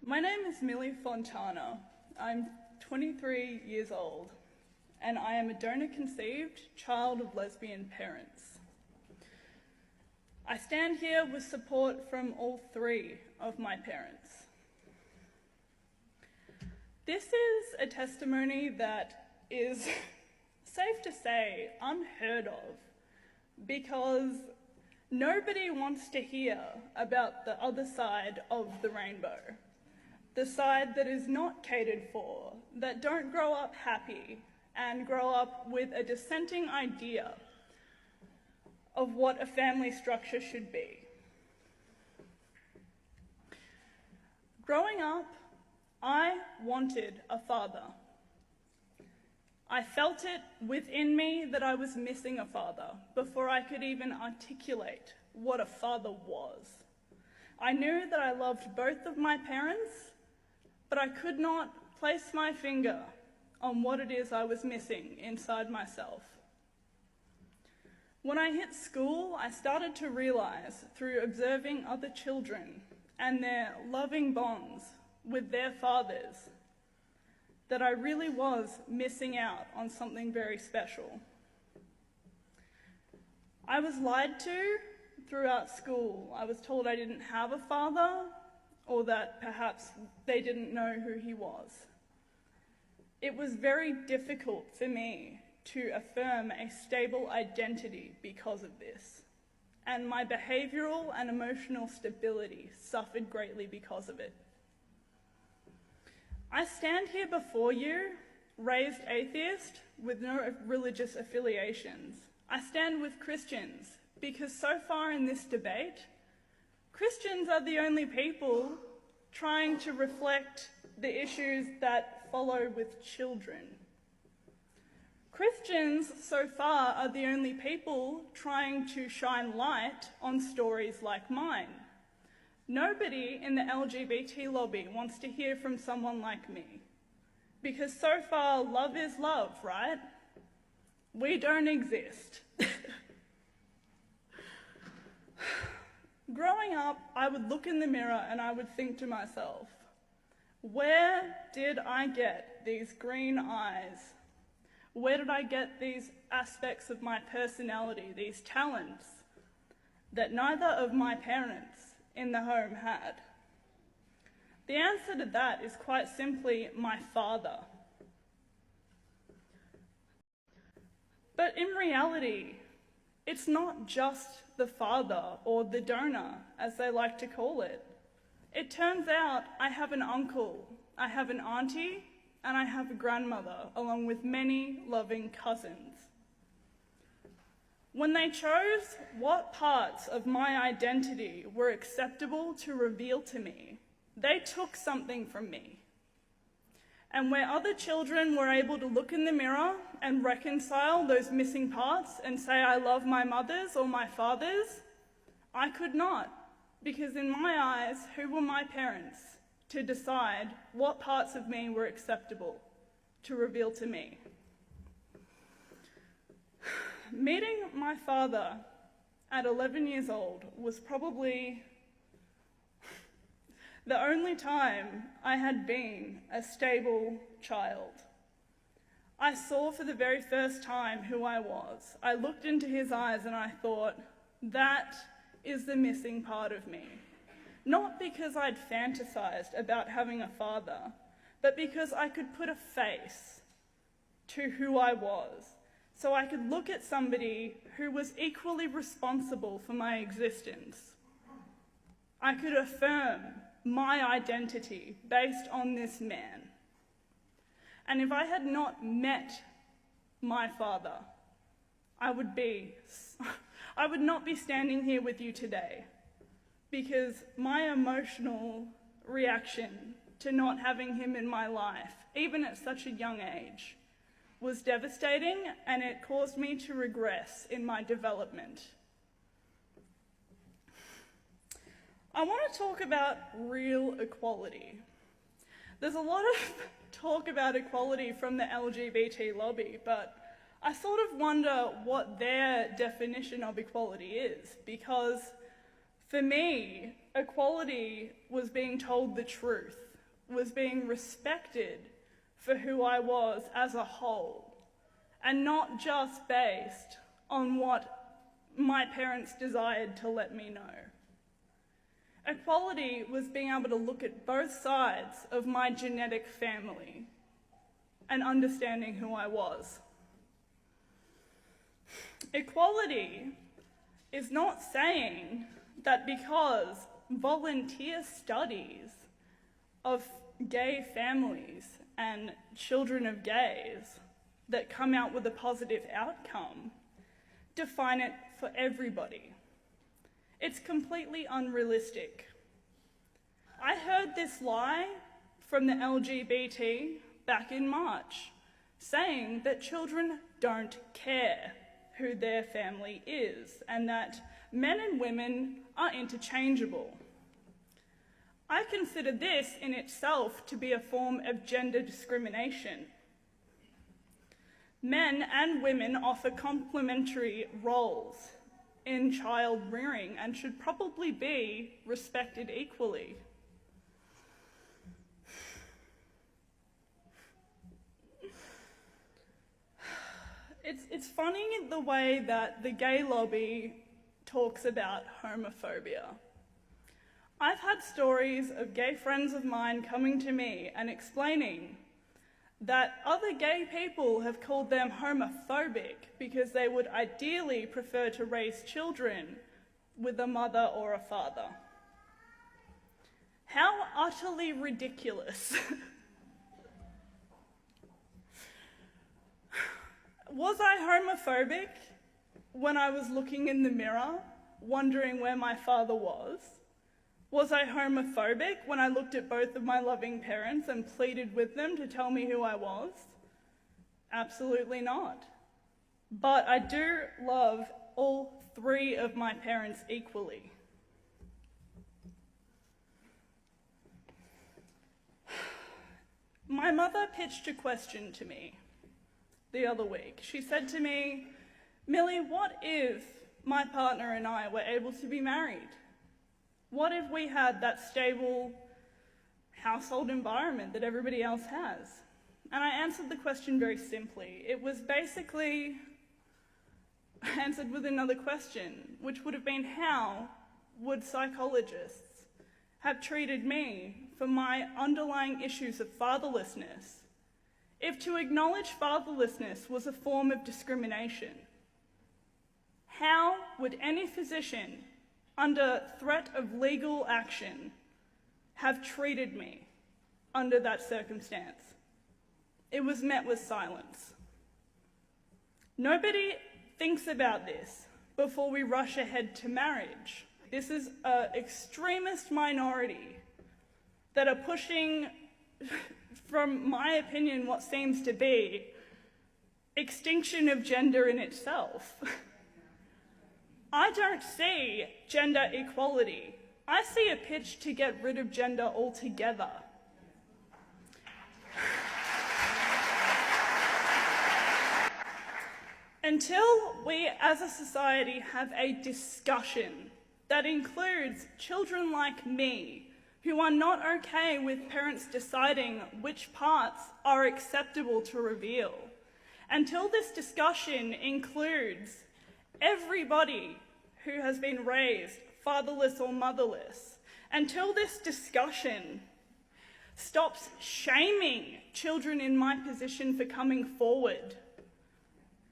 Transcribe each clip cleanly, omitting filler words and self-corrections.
My name is Millie Fontana. I'm 23 years old, and I am a donor-conceived child of lesbian parents. I stand here with support from all three of my parents. This is a testimony that is, safe to say, unheard of, because nobody wants to hear about the other side of the rainbow. The side that is not catered for, that don't grow up happy and grow up with a dissenting idea of what a family structure should be. Growing up, I wanted a father. I felt it within me that I was missing a father before I could even articulate what a father was. I knew that I loved both of my parents, but I could not place my finger on what it is I was missing inside myself. When I hit school, I started to realize through observing other children and their loving bonds with their fathers that I really was missing out on something very special. I was lied to throughout school. I was told I didn't have a father, or that perhaps they didn't know who he was. It was very difficult for me to affirm a stable identity because of this, and my behavioural and emotional stability suffered greatly because of it. I stand here before you, raised atheist with no religious affiliations. I stand with Christians because so far in this debate, Christians are the only people trying to reflect the issues that follow with children. Christians so far are the only people trying to shine light on stories like mine. Nobody in the LGBT lobby wants to hear from someone like me, because so far love is love, right? We don't exist. Growing up, I would look in the mirror and I would think to myself, where did I get these green eyes? Where did I get these aspects of my personality, these talents that neither of my parents in the home had? The answer to that is quite simply my father. But in reality, it's not just the father or the donor, as they like to call it. It turns out I have an uncle, I have an auntie, and I have a grandmother, along with many loving cousins. When they chose what parts of my identity were acceptable to reveal to me, they took something from me. And where other children were able to look in the mirror and reconcile those missing parts and say, I love my mothers or my fathers, I could not, because in my eyes, who were my parents to decide what parts of me were acceptable to reveal to me? Meeting my father at 11 years old was probably the only time I had been a stable child. I saw for the very first time who I was. I looked into his eyes and I thought, that is the missing part of me. Not because I'd fantasized about having a father, but because I could put a face to who I was, so I could look at somebody who was equally responsible for my existence. I could affirm my identity based on this man. And if I had not met my father, I would not be standing here with you today, because my emotional reaction to not having him in my life, even at such a young age, was devastating, and it caused me to regress in my development. I want to talk about real equality. There's a lot of talk about equality from the LGBT lobby, but I sort of wonder what their definition of equality is, because for me, equality was being told the truth. was being respected for who I was as a whole, and not just based on what my parents desired to let me know. Equality was being able to look at both sides of my genetic family and understanding who I was. Equality is not saying that because volunteer studies of gay families and children of gays that come out with a positive outcome define it for everybody. It's completely unrealistic. I heard this lie from the LGBT back in March, saying that children don't care who their family is and that men and women are interchangeable. I consider this in itself to be a form of gender discrimination. Men and women offer complementary roles in child rearing and should probably be respected equally. It's funny the way that the gay lobby talks about homophobia. I've had stories of gay friends of mine coming to me and explaining that other gay people have called them homophobic because they would ideally prefer to raise children with a mother or a father. How utterly ridiculous. Was I homophobic when I was looking in the mirror, wondering where my father was? Was I homophobic when I looked at both of my loving parents and pleaded with them to tell me who I was? Absolutely not. But I do love all three of my parents equally. My mother pitched a question to me the other week. She said to me, "Millie, what if my partner and I were able to be married? What if we had that stable household environment that everybody else has?" And I answered the question very simply. It was basically answered with another question, which would have been, how would psychologists have treated me for my underlying issues of fatherlessness if to acknowledge fatherlessness was a form of discrimination? How would any physician under threat of legal action have treated me under that circumstance? It was met with silence. Nobody thinks about this before we rush ahead to marriage. This is an extremist minority that are pushing, from my opinion, what seems to be extinction of gender in itself. I don't see gender equality. I see a pitch to get rid of gender altogether. Until we as a society have a discussion that includes children like me who are not okay with parents deciding which parts are acceptable to reveal, until this discussion includes everybody who has been raised fatherless or motherless, until this discussion stops shaming children in my position for coming forward,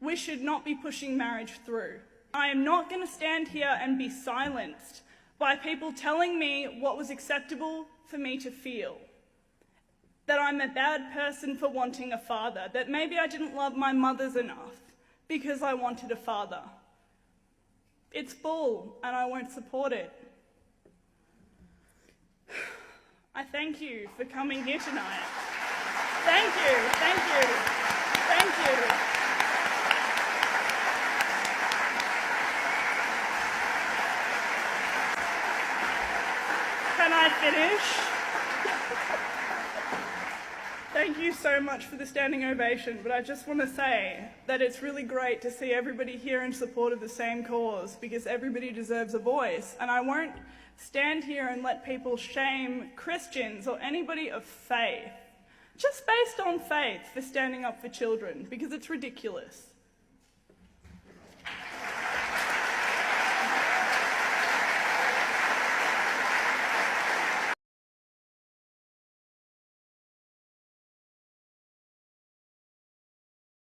we should not be pushing marriage through. I am not going to stand here and be silenced by people telling me what was acceptable for me to feel. That I'm a bad person for wanting a father, that maybe I didn't love my mothers enough because I wanted a father. It's bull, and I won't support it. I thank you for coming here tonight. Thank you, thank you, thank you. Can I finish? Thank you so much for the standing ovation, but I just want to say that it's really great to see everybody here in support of the same cause, because everybody deserves a voice, and I won't stand here and let people shame Christians or anybody of faith, just based on faith, for standing up for children, because it's ridiculous.